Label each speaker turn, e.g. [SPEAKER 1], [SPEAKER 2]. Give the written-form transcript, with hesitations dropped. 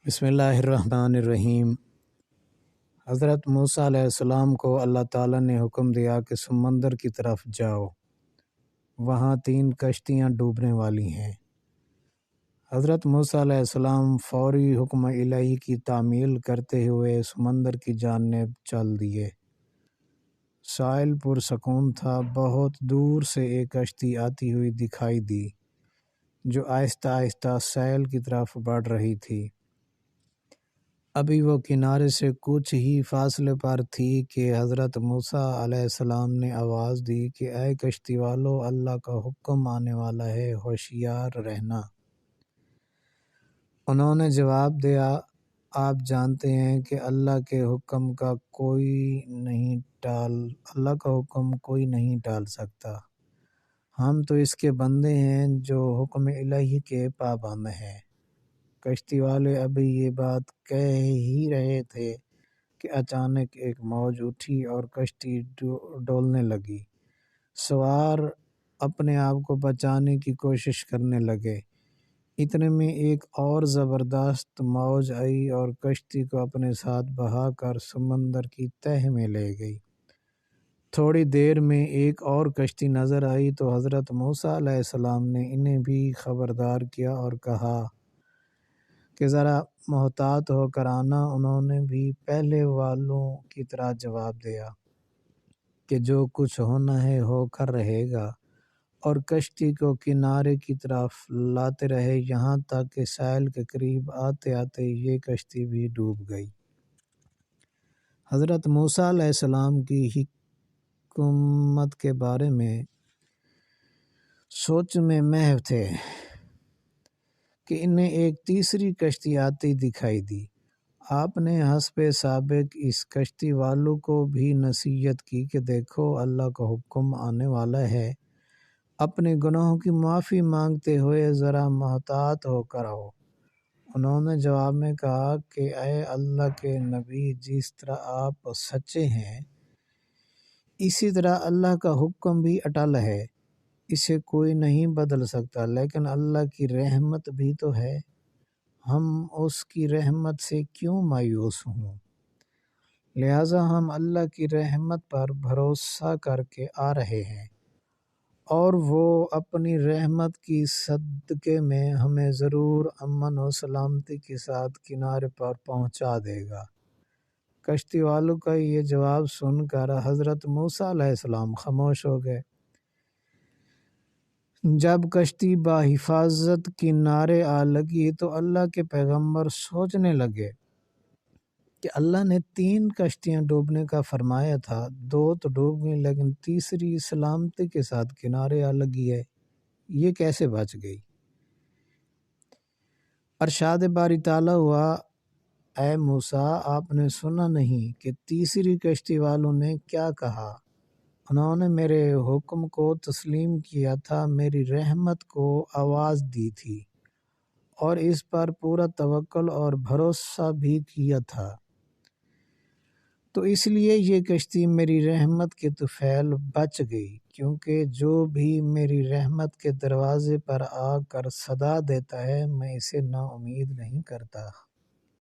[SPEAKER 1] بسم اللہ الرحمن الرحیم۔ حضرت موسیٰ علیہ السلام کو اللہ تعالیٰ نے حکم دیا کہ سمندر کی طرف جاؤ، وہاں 3 کشتیاں ڈوبنے والی ہیں۔ حضرت موسیٰ علیہ السلام فوری حکم الہی کی تعمیل کرتے ہوئے سمندر کی جانب چل دیے۔ ساحل پرسکون تھا۔ بہت دور سے ایک کشتی آتی ہوئی دکھائی دی جو آہستہ آہستہ ساحل کی طرف بڑھ رہی تھی۔ ابھی وہ کنارے سے کچھ ہی فاصلے پر تھی کہ حضرت موسیٰ علیہ السلام نے آواز دی کہ اے کشتی والو، اللہ کا حکم آنے والا ہے، ہوشیار رہنا۔ انہوں نے جواب دیا، آپ جانتے ہیں کہ اللہ کا حکم کوئی نہیں ٹال سکتا۔ ہم تو اس کے بندے ہیں جو حکم الہی کے پابند ہیں۔ کشتی والے ابھی یہ بات کہہ ہی رہے تھے کہ اچانک ایک موج اٹھی اور کشتی ڈولنے لگی۔ سوار اپنے آپ کو بچانے کی کوشش کرنے لگے۔ اتنے میں ایک اور زبردست موج آئی اور کشتی کو اپنے ساتھ بہا کر سمندر کی تہہ میں لے گئی۔ تھوڑی دیر میں ایک اور کشتی نظر آئی تو حضرت موسیٰ علیہ السلام نے انہیں بھی خبردار کیا اور کہا کہ ذرا محتاط ہو کر آنا۔ انہوں نے بھی پہلے والوں کی طرح جواب دیا کہ جو کچھ ہونا ہے ہو کر رہے گا، اور کشتی کو کنارے کی طرف لاتے رہے یہاں تک کہ ساحل کے قریب آتے آتے یہ کشتی بھی ڈوب گئی۔ حضرت موسیٰ علیہ السلام کی حکمت کے بارے میں سوچ میں محو تھے کہ انہیں ایک تیسری کشتی آتی دکھائی دی۔ آپ نے حسب سابق اس کشتی والوں کو بھی نصیحت کی کہ دیکھو، اللہ کا حکم آنے والا ہے، اپنے گناہوں کی معافی مانگتے ہوئے ذرا محتاط ہو کر آؤ۔ انہوں نے جواب میں کہا کہ اے اللہ کے نبی، جس طرح آپ سچے ہیں اسی طرح اللہ کا حکم بھی اٹل ہے، اسے کوئی نہیں بدل سکتا، لیکن اللہ کی رحمت بھی تو ہے، ہم اس کی رحمت سے کیوں مایوس ہوں؟ لہٰذا ہم اللہ کی رحمت پر بھروسہ کر کے آ رہے ہیں، اور وہ اپنی رحمت کی صدقے میں ہمیں ضرور امن و سلامتی کے ساتھ کنارے پر پہنچا دے گا۔ کشتی والوں کا یہ جواب سن کر حضرت موسیٰ علیہ السلام خاموش ہو گئے۔ جب کشتی بحفاظت کنارے آ لگی تو اللہ کے پیغمبر سوچنے لگے کہ اللہ نے 3 کشتیاں ڈوبنے کا فرمایا تھا، 2 تو ڈوب گئیں لیکن تیسری سلامتی کے ساتھ کنارے آ لگی ہے، یہ کیسے بچ گئی؟ ارشاد باری تعالیٰ ہوا، اے موسیٰ، آپ نے سنا نہیں کہ تیسری کشتی والوں نے کیا کہا؟ انہوں نے میرے حکم کو تسلیم کیا تھا، میری رحمت کو آواز دی تھی، اور اس پر پورا توکل اور بھروسہ بھی کیا تھا، تو اس لیے یہ کشتی میری رحمت کے طفیل بچ گئی، کیونکہ جو بھی میری رحمت کے دروازے پر آ کر صدا دیتا ہے میں اسے نا امید نہیں کرتا۔